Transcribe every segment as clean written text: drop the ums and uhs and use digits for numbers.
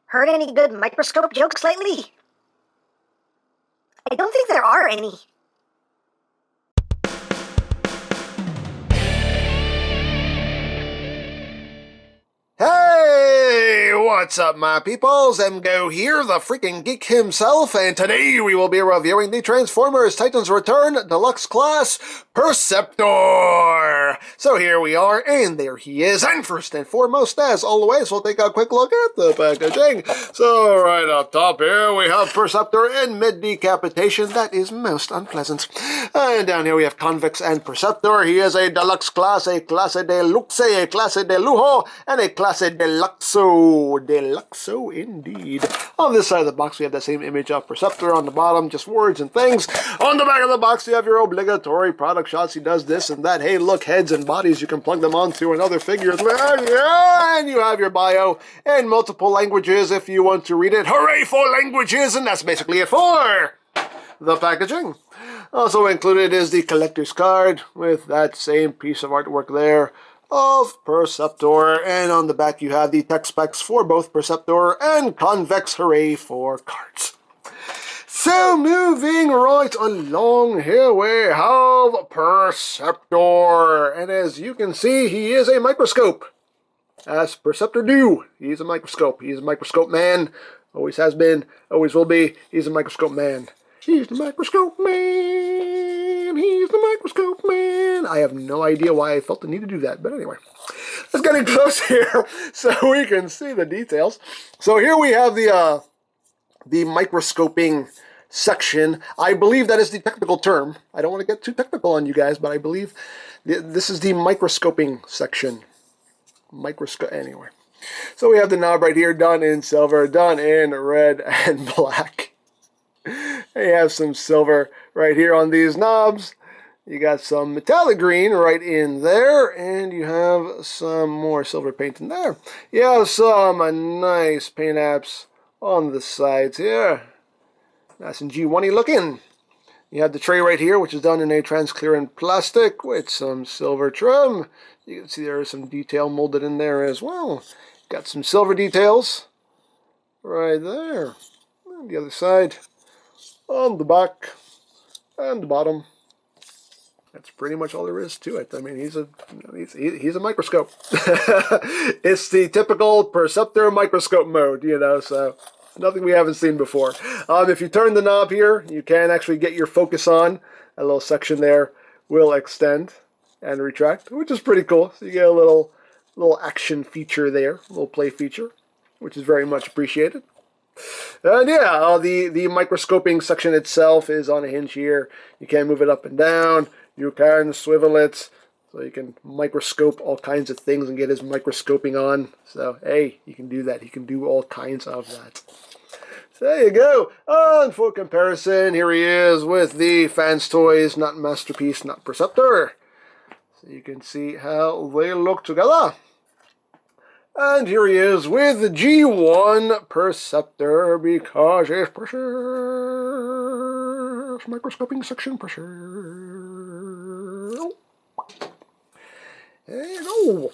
Heard any good microscope jokes lately? I don't think there are any. Hey, what's up, my peoples? EmGo here, the freaking geek himself, and today we will be reviewing the Transformers Titans Return Deluxe Class Perceptor. So here we are, and there he is. And first and foremost, as always, we'll take a quick look at the packaging. So right up top here, we have Perceptor in mid-decapitation. That is most unpleasant. And down here we have Convex and Perceptor. He is a Deluxe Class, a Classe Deluxe, a Classe de Lujo, and a Classe Deluxo. Deluxo indeed. On this side of the box, we have the same image of Perceptor on the bottom, just words and things. On the back of the box, you have your obligatory product shots. He does this and that. Hey, look, heads and bodies. You can plug them onto another figure. And you have your bio in multiple languages if you want to read it. Hooray for languages! And that's basically it for the packaging. Also included is the collector's card with that same piece of artwork there of Perceptor, and on the back you have the tech specs for both Perceptor and Convex. Hooray for cards. So moving right along here we have Perceptor, and as you can see he is a microscope. As Perceptor do, he's a microscope. He's a microscope man, always has been, always will be. He's a microscope man. He's the microscope man. He's the microscope man. I have no idea why I felt the need to do that, but anyway. Let's get in close here so we can see the details. So here we have the microscoping section. I believe that is the technical term. I don't want to get too technical on you guys, but I believe this is the microscoping section. Anyway. So we have the knob right here, done in silver, done in red and black. You have some silver right here on these knobs. You got some metallic green right in there, and you have some more silver paint in there. You have some nice paint apps on the sides here. Nice and G1-y looking. You have the tray right here, which is done in a transparent plastic with some silver trim. You can see there is some detail molded in there as well. Got some silver details right there. On the other side, on the back and the bottom. That's pretty much all there is to it. I mean, he's a microscope. It's the typical Perceptor microscope mode, you know, so nothing we haven't seen before. If you turn the knob here, you can actually get your focus on. A little section there will extend and retract, which is pretty cool. So you get a little action feature there, a little play feature, which is very much appreciated. And yeah, the microscoping section itself is on a hinge here. You can move it up and down. You can swivel it, so you can microscope all kinds of things and get his microscoping on. So, hey, you can do that. He can do all kinds of that. So there you go. And for comparison, here he is with the Fans Toys, not Masterpiece, not Perceptor. So you can see how they look together. And here he is with the G1 Perceptor, because it's precious. Microscoping section pressure. There you go.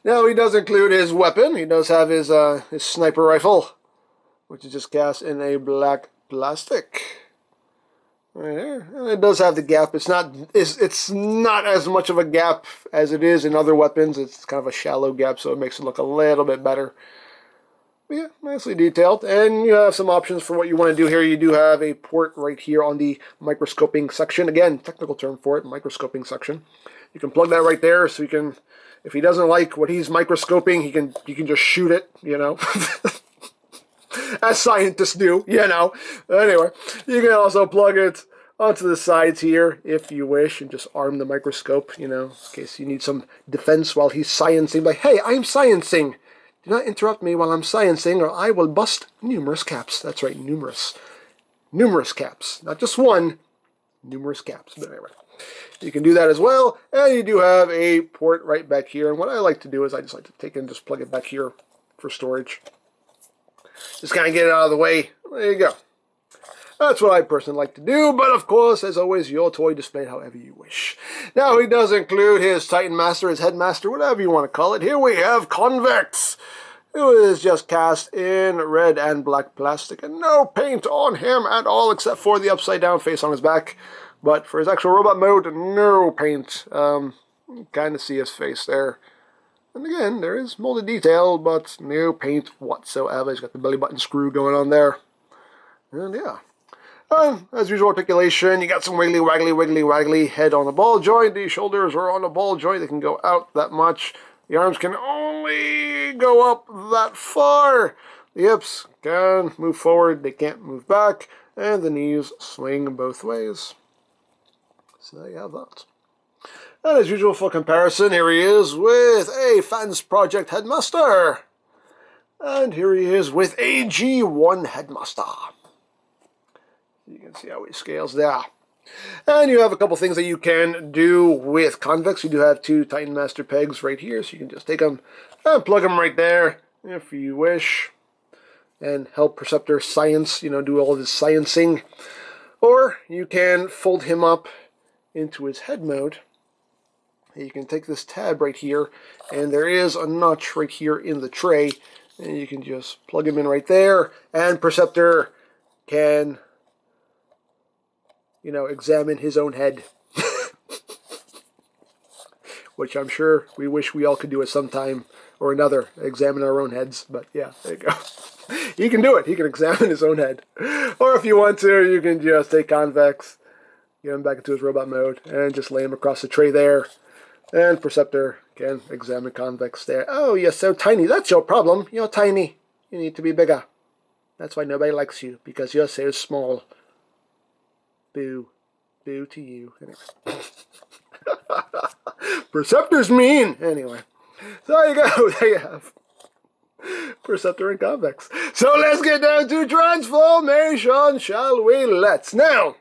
Now he does include his weapon. He does have his sniper rifle, which is just cast in a black plastic. Right there. And it does have the gap. It's not as much of a gap as it is in other weapons. It's kind of a shallow gap, so it makes it look a little bit better. But yeah, nicely detailed. And you have some options for what you want to do here. You do have a port right here on the microscoping section. Again, technical term for it, microscoping section. You can plug that right there, so you can, if he doesn't like what he's microscoping, you can just shoot it, you know. As scientists do, you know. Anyway, you can also plug it onto the sides here if you wish and just arm the microscope, you know, in case you need some defense while he's sciencing. Like, hey, I'm sciencing. Do not interrupt me while I'm sciencing or I will bust numerous caps. That's right, numerous. Numerous caps. Not just one, numerous caps. But anyway, you can do that as well. And you do have a port right back here. And what I like to do is I just like to take it and just plug it back here for storage. Just kind of get it out of the way. There you go. That's what I personally like to do, but of course, as always, your toy displayed however you wish. Now, he does include his Titan Master, his Headmaster, whatever you want to call it. Here we have Convex. who is just cast in red and black plastic, and no paint on him at all except for the upside down face on his back. But for his actual robot mode, no paint. Kind of see his face there. And again, there is molded detail, but no paint whatsoever. He's got the belly button screw going on there. And yeah. As usual, articulation, you got some wiggly, waggly, wiggly, waggly head on a ball joint. The shoulders are on a ball joint. They can go out that much. The arms can only go up that far. The hips can move forward. They can't move back. And the knees swing both ways. So there you have that. And as usual, for comparison, here he is with a Fans Project Headmaster. And here he is with a G1 Headmaster. You can see how he scales there. And you have a couple things that you can do with convex. You do have two Titan Master pegs right here, so you can just take them and plug them right there if you wish. And help Perceptor science, do all of his sciencing. Or you can fold him up into his head mode. You can take this tab right here, and there is a notch right here in the tray, and you can just plug him in right there, and Perceptor can examine his own head. Which I'm sure we wish we all could do at some time or another, examine our own heads. But yeah, there you go. He can do it. He can examine his own head. Or if you want to, you can just take convex, get him back into his robot mode, and just lay him across the tray there. And Perceptor can examine convex there. Oh, you're so tiny. That's your problem. You're tiny. You need to be bigger. That's why nobody likes you, because you're so small. Boo. Boo to you. Anyway. Perceptor's mean. Anyway. So there you go. There you have Perceptor and convex. So let's get down to transformation, shall we? Let's. Now,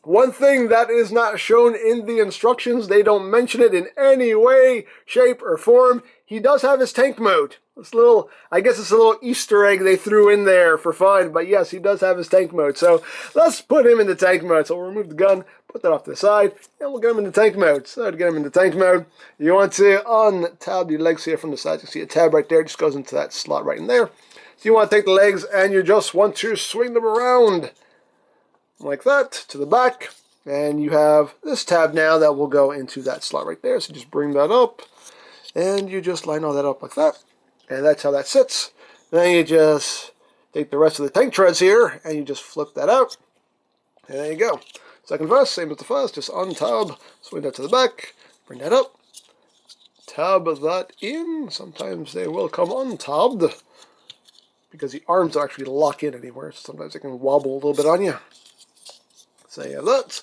one thing that is not shown in the instructions, they don't mention it in any way, shape, or form. He does have his tank mode. I guess it's a little Easter egg they threw in there for fun, but yes, he does have his tank mode. So let's put him in the tank mode. So we'll remove the gun, put that off to the side, and we'll get him in the tank mode. So to get him in the tank mode, you want to untab your legs here from the side. You see a tab right there, just goes into that slot right in there. So you want to take the legs and you just want to swing them around like that to the back. And you have this tab now that will go into that slot right there. So just bring that up and you just line all that up like that. And that's how that sits. Then you just take the rest of the tank treads here and you just flip that out. And there you go. Second first, same as the first, just untab, swing that to the back, bring that up, tab that in. Sometimes they will come untabbed because the arms don't actually lock in anywhere. So sometimes they can wobble a little bit on you. So yeah, that.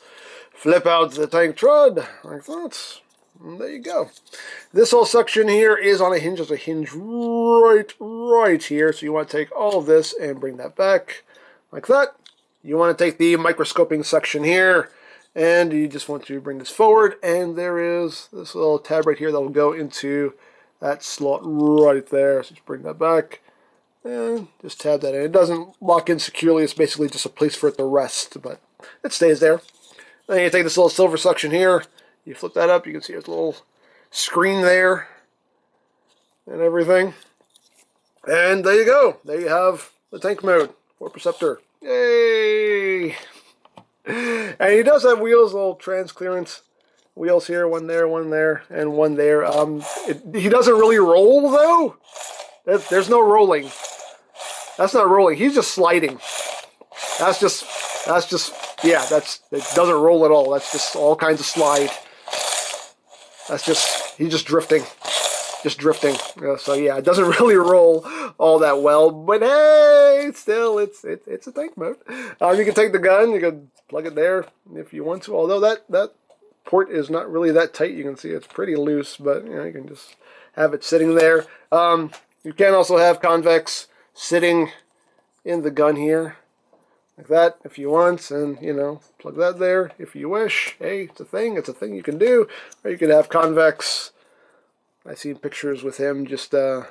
Flip out the tank tread like that. And there you go. This whole section here is on a hinge. There's a hinge right here. So you want to take all of this and bring that back like that. You want to take the microscoping section here and you just want to bring this forward. And there is this little tab right here that will go into that slot right there. So just bring that back and just tab that in. It doesn't lock in securely. It's basically just a place for it to rest, but it stays there. Then you take this little silver section here. You flip that up, you can see there's a little screen there and everything. And there you go. There you have the tank mode for Perceptor. Yay! And he does have wheels, little trans clearance wheels here, one there, and one there. He doesn't really roll though. There's no rolling. That's not rolling. He's just sliding. That's just yeah. It doesn't roll at all. That's just all kinds of slide. He's just drifting. So yeah, it doesn't really roll all that well, but hey, still, it's a tank mode. You can take the gun, you can plug it there if you want to, although that port is not really that tight. You can see it's pretty loose, but you can just have it sitting there. You can also have convex sitting in the gun here, like that, if you want, and plug that there if you wish. Hey, it's a thing you can do. Or you could have convex. I've seen pictures with him just kind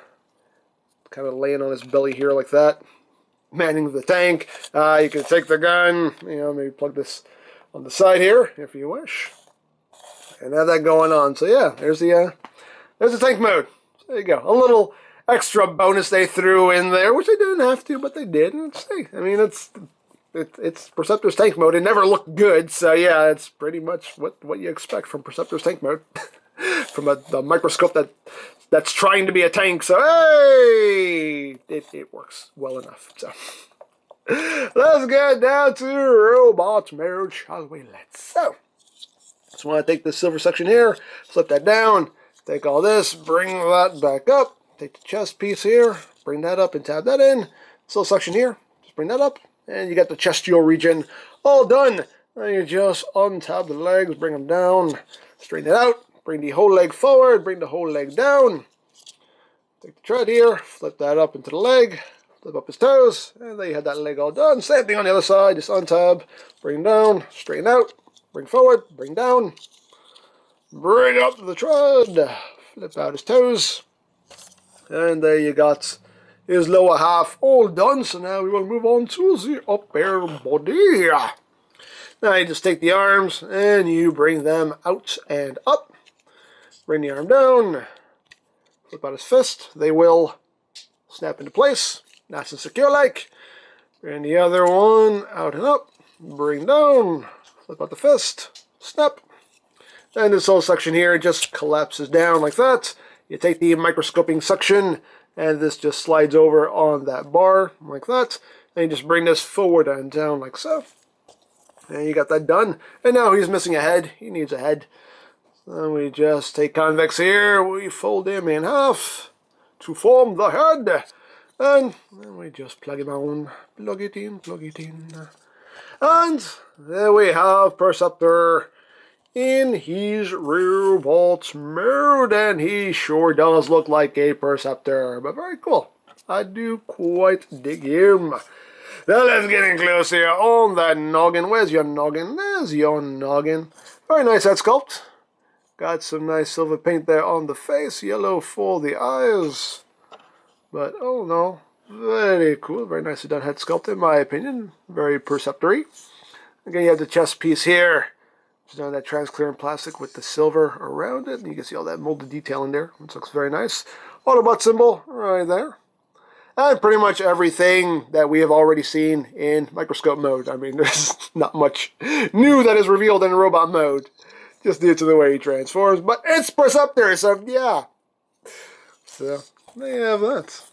of laying on his belly here like that, manning the tank. You can take the gun, maybe plug this on the side here if you wish, and have that going on. So yeah, there's the tank mode. So there you go. A little extra bonus they threw in there, which they didn't have to, but they did. And I mean, it's Perceptor's tank mode. It never looked good, so yeah, it's pretty much what you expect from Perceptor's tank mode, from a microscope that's trying to be a tank. So hey, it works well enough. So let's get down to robot mode, shall we? Just want to take this silver section here, flip that down, take all this, bring that back up, take the chest piece here, bring that up and tab that in. This little section here, just bring that up, and you got the chestial region all done. Now you just untab the legs, bring them down, straighten it out, bring the whole leg forward, bring the whole leg down. Take the tread here, flip that up into the leg, flip up his toes, and there you have that leg all done. Same thing on the other side, just untab, bring down, straighten out. Bring forward, bring down, bring up the tread, flip out his toes, and there you got his lower half all done. So now we will move on to the upper body. Now you just take the arms and you bring them out and up. Bring the arm down, flip out his fist. They will snap into place, nice and secure like. Bring the other one out and up, bring down. Flip out the fist, snap, and this whole section here just collapses down like that. You take the microscoping section, and this just slides over on that bar like that. And you just bring this forward and down like so. And you got that done. And now he's missing a head. He needs a head. So we just take convex here, we fold him in half to form the head. And then we just plug him on, plug it in, plug it in. And there we have Perceptor in his robot mode, and he sure does look like a Perceptor, but very cool. I do quite dig him. Now let's get in close here on that noggin. Where's your noggin? There's your noggin. Very nice head sculpt. Got some nice silver paint there on the face, yellow for the eyes. But oh no. Very cool, very nicely done head sculpt in my opinion. Very perceptory. Again, you have the chest piece here. Just done that transparent plastic with the silver around it. And you can see all that molded detail in there, which looks very nice. Autobot symbol right there. And pretty much everything that we have already seen in microscope mode. I mean, there's not much new that is revealed in robot mode. Just due to the way he transforms. But it's Perceptor, so yeah. So, there you have that.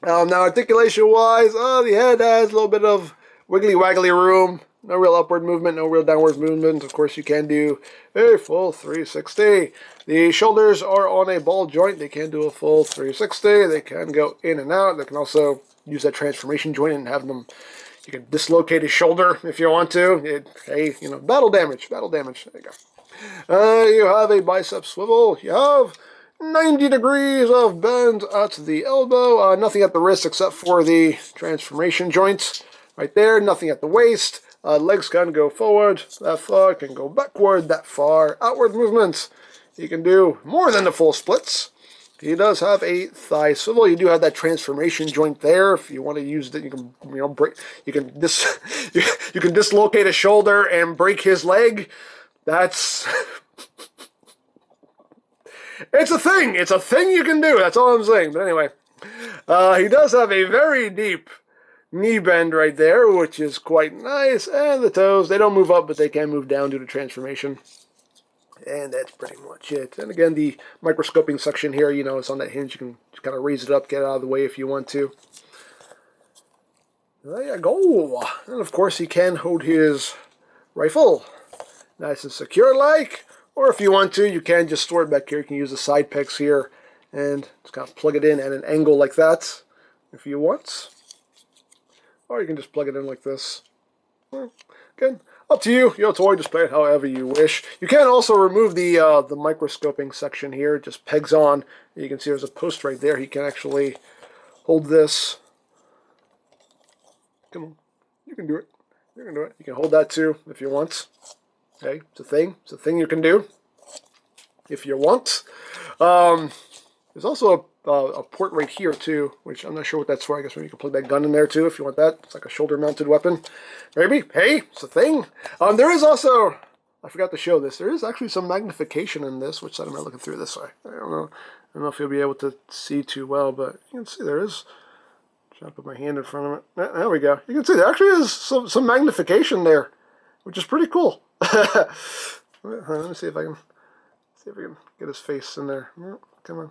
Now articulation-wise, the head has a little bit of wiggly-waggly room. No real upward movement, no real downward movement. Of course, you can do a full 360. The shoulders are on a ball joint. They can do a full 360. They can go in and out. They can also use that transformation joint and have them. You can dislocate his shoulder if you want to. Hey, you know, battle damage. There you go. You have a bicep swivel. You have 90 degrees of bend at the elbow. Nothing at the wrist except for the transformation joints. Right there. Nothing at the waist. Legs can go forward that far, can go backward that far. Outward movements. You can do more than the full splits. He does have a thigh swivel. You do have that transformation joint there. If you want to use it, you can break. You can you can dislocate a shoulder and break his leg. That's it's a thing. It's a thing you can do. That's all I'm saying. But anyway, he does have a very deep knee bend right there, which is quite nice. And the toes, they don't move up, but they can move down due to transformation. And that's pretty much it. And again, the microscoping section here, you know, it's on that hinge. You can just kind of raise it up, get it out of the way if you want to. There you go. And of course, he can hold his rifle nice and secure like. Or if you want to, you can just store it back here. You can use the side pegs here and just kind of plug it in at an angle like that if you want. Or you can just plug it in like this. Well, again, up to you. Your toy, just play it however you wish. You can also remove the microscoping section here. It just pegs on. You can see there's a post right there. You can actually hold this. Come on. You can do it. You can do it. You can hold that too if you want. Okay, it's a thing. It's a thing you can do if you want. There's also a port right here too, which I'm not sure what that's for. I guess maybe you can plug that gun in there too if you want that. It's like a shoulder-mounted weapon. Maybe. Hey, it's a thing. There is also I forgot to show this. There is actually some magnification in this. Which side am I looking through? This way. I don't know. I don't know if you'll be able to see too well, but you can see there is. Try to put my hand in front of it. There we go. You can see there actually is some magnification there, which is pretty cool. Let me see if I can get his face in there. Come on.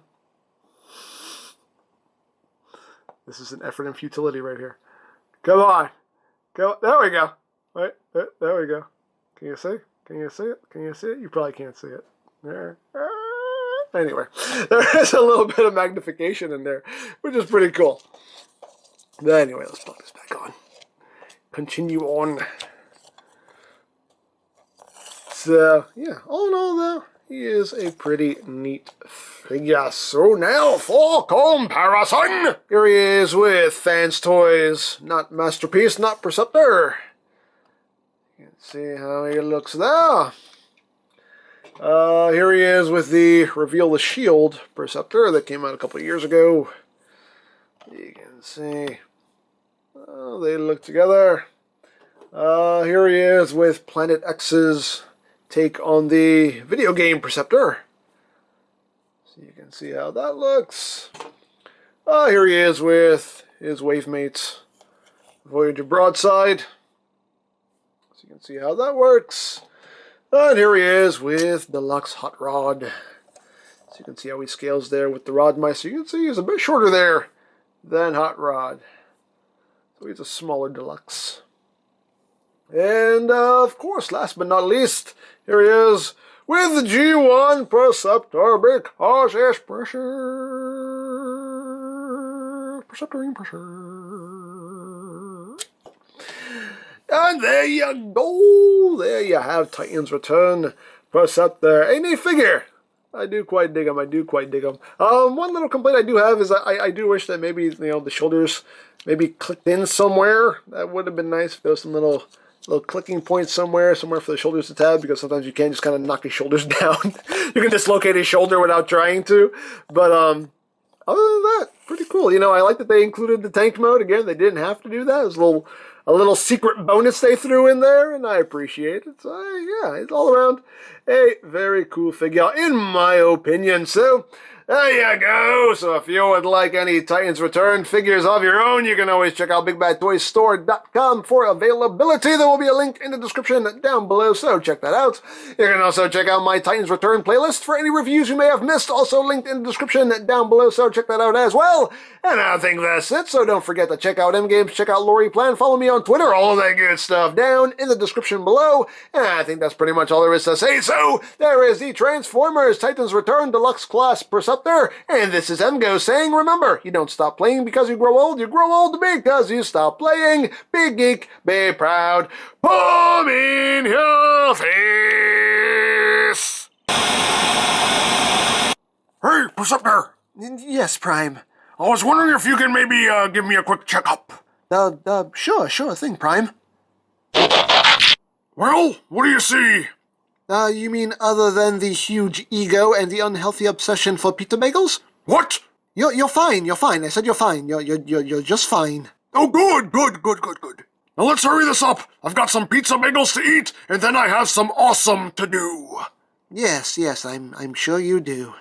This is an effort and futility right here. Come on. Go. There we go. Right. There we go. Can you see? Can you see it? Can you see it? You probably can't see it. There. Anyway, there is a little bit of magnification in there, which is pretty cool. But anyway, let's plug this back on. Continue on. So, yeah, all in all, though, he is a pretty neat figure. So now for comparison. Here he is with Fans Toys, not Masterpiece, not Perceptor. You can see how he looks there. Here he is with the Reveal the Shield Perceptor that came out a couple of years ago. You can see they look together. Here he is with Planet X's take on the video game Perceptor. So you can see how that looks. Here he is with his wave mates Voyager Broadside. So you can see how that works. And here he is with Deluxe Hot Rod. So you can see how he scales there with the rod mice. So you can see he's a bit shorter there than Hot Rod. So he's a smaller Deluxe. And of course, last but not least, here he is with the G1 Perceptor because it's pressure. Perceptoring pressure. And there you go. There you have Titan's Return Perceptor. A neat figure. I do quite dig him. I do quite dig him. One little complaint I do have is I do wish that maybe the shoulders maybe clicked in somewhere. That would have been nice if there was some little clicking points somewhere for the shoulders to tab, because sometimes you can't just kind of knock his shoulders down. You can dislocate his shoulder without trying to. But other than that, pretty cool. I like that they included the tank mode. Again, they didn't have to do that. It was a little secret bonus they threw in there, and I appreciate it. So, yeah, it's all around a very cool figure, in my opinion. So, there you go. So if you would like any Titans Return figures of your own, you can always check out BigBadToysStore.com for availability. There will be a link in the description down below, so check that out. You can also check out my Titans Return playlist for any reviews you may have missed, also linked in the description down below, so check that out as well. And I think that's it, so don't forget to check out EmGo's, check out Lori Plan, follow me on Twitter, all of that good stuff down in the description below. And I think that's pretty much all there is to say. So there is the Transformers Titans Return Deluxe Class Perceptor. And this is EmGo's saying, remember, you don't stop playing because you grow old because you stop playing. Be geek, be proud, palm in your face. Hey, Perceptor. Yes, Prime. I was wondering if you could maybe give me a quick checkup. Sure thing, Prime. Well, what do you see? You mean other than the huge ego and the unhealthy obsession for pizza bagels? What? You're fine. I said you're fine. You're just fine. Oh, good. Now let's hurry this up. I've got some pizza bagels to eat, and then I have some awesome to do. Yes, I'm sure you do.